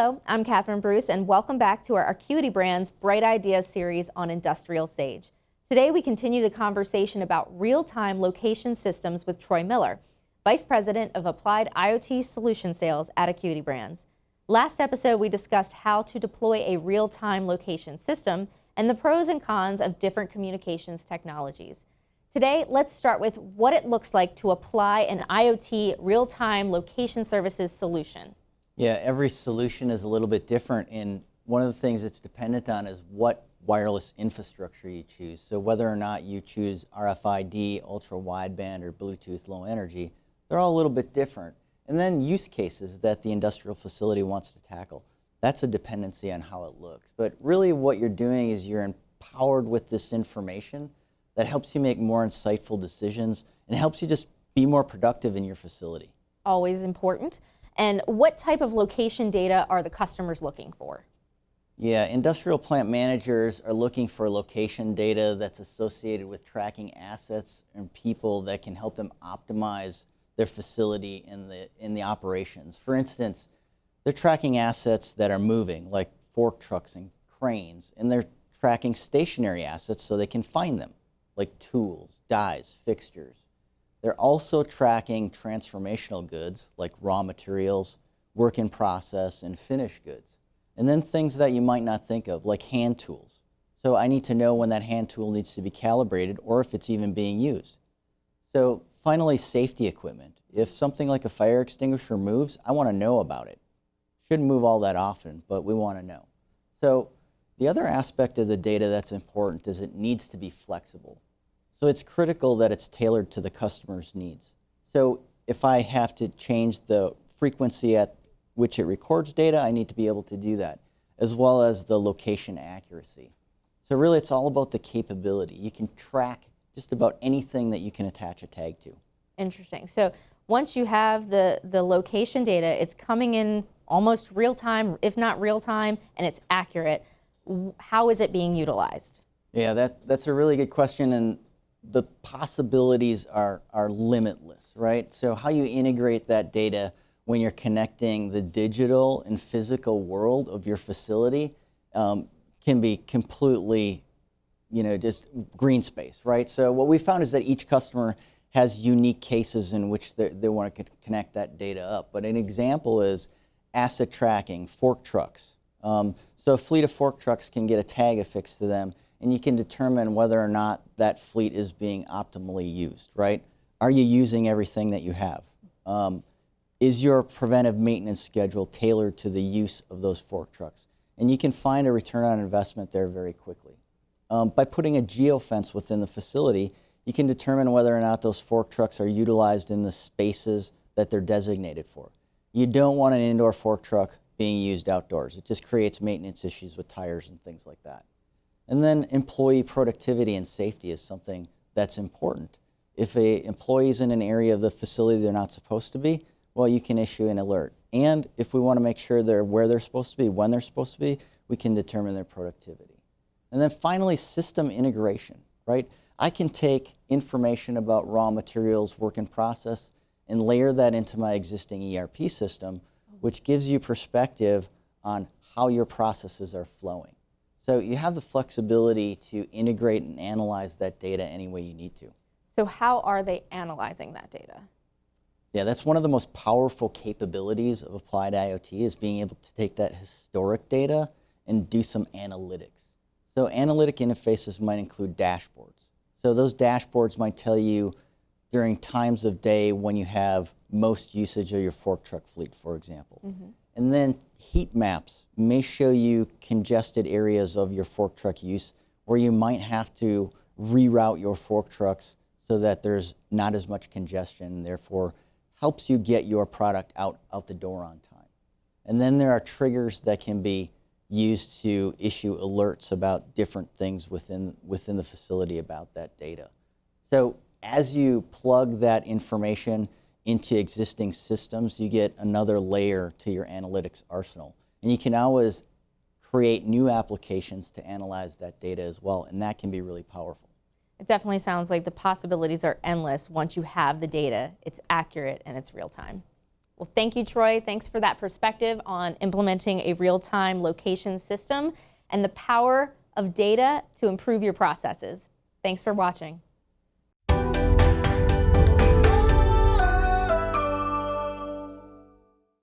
Hello, I'm Catherine Bruce, and welcome back to our Acuity brand's Bright Ideas series on IndustrialSage. Today we continue the conversation about real-time location systems with Troy Miller, Vice President of Applied IoT Solution Sales at Acuity Brands. Last episode we discussed how to deploy a real-time location system and the pros and cons of different communications technologies. Today, let's start with what it looks like to apply an IoT real-time location services solution. Yeah, every solution is a little bit different, and one of the things it's dependent on is what wireless infrastructure you choose. So whether or not you choose RFID, ultra-wideband, or Bluetooth low energy, they're all a little bit different. And then use cases that the industrial facility wants to tackle. That's a dependency on how it looks. But really what you're doing is you're empowered with this information that helps you make more insightful decisions and helps you just be more productive in your facility. Always important. And what type of location data are the customers looking for? Yeah, industrial plant managers are looking for location data that's associated with tracking assets and people that can help them optimize their facility in the operations. For instance, they're tracking assets that are moving, like fork trucks and cranes, and they're tracking stationary assets so they can find them, like tools, dies, fixtures. They're also tracking transformational goods like raw materials, work in process, and finished goods. And then things that you might not think of, like hand tools. So I need to know when that hand tool needs to be calibrated or if it's even being used. So finally, safety equipment. If something like a fire extinguisher moves, I want to know about it. Shouldn't move all that often, but we want to know. So the other aspect of the data that's important is it needs to be flexible. So it's critical that it's tailored to the customer's needs. So if I have to change the frequency at which it records data, I need to be able to do that, as well as the location accuracy. So really it's all about the capability. You can track just about anything that you can attach a tag to. Interesting. So once you have the location data, it's coming in almost real time, if not real time, and it's accurate. How is it being utilized? Yeah, that's a really good question, and the possibilities are limitless, right? So how you integrate that data when you're connecting the digital and physical world of your facility can be completely, just green space, right? So what we found is that each customer has unique cases in which they want to connect that data up. But an example is asset tracking, fork trucks. So a fleet of fork trucks can get a tag affixed to them, and you can determine whether or not that fleet is being optimally used, right? Are you using everything that you have? Is your preventive maintenance schedule tailored to the use of those fork trucks? And you can find a return on investment there very quickly. By putting a geofence within the facility, you can determine whether or not those fork trucks are utilized in the spaces that they're designated for. You don't want an indoor fork truck being used outdoors. It just creates maintenance issues with tires and things like that. And then employee productivity and safety is something that's important. If an employee is in an area of the facility they're not supposed to be, well, you can issue an alert. And if we want to make sure they're where they're supposed to be, when they're supposed to be, we can determine their productivity. And then finally, system integration, right? I can take information about raw materials, work in process, and layer that into my existing ERP system, which gives you perspective on how your processes are flowing. So you have the flexibility to integrate and analyze that data any way you need to. So how are they analyzing that data? Yeah, that's one of the most powerful capabilities of applied IoT is being able to take that historic data and do some analytics. So analytic interfaces might include dashboards. So those dashboards might tell you during times of day when you have most usage of your fork truck fleet, for example. Mm-hmm. And then heat maps may show you congested areas of your fork truck use where you might have to reroute your fork trucks so that there's not as much congestion, and therefore helps you get your product out the door on time. And then there are triggers that can be used to issue alerts about different things within the facility about that data. So as you plug that information into existing systems, you get another layer to your analytics arsenal. And you can always create new applications to analyze that data as well, and that can be really powerful. It definitely sounds like the possibilities are endless once you have the data, it's accurate, and it's real time. Well, thank you, Troy. Thanks for that perspective on implementing a real-time location system and the power of data to improve your processes. Thanks for watching.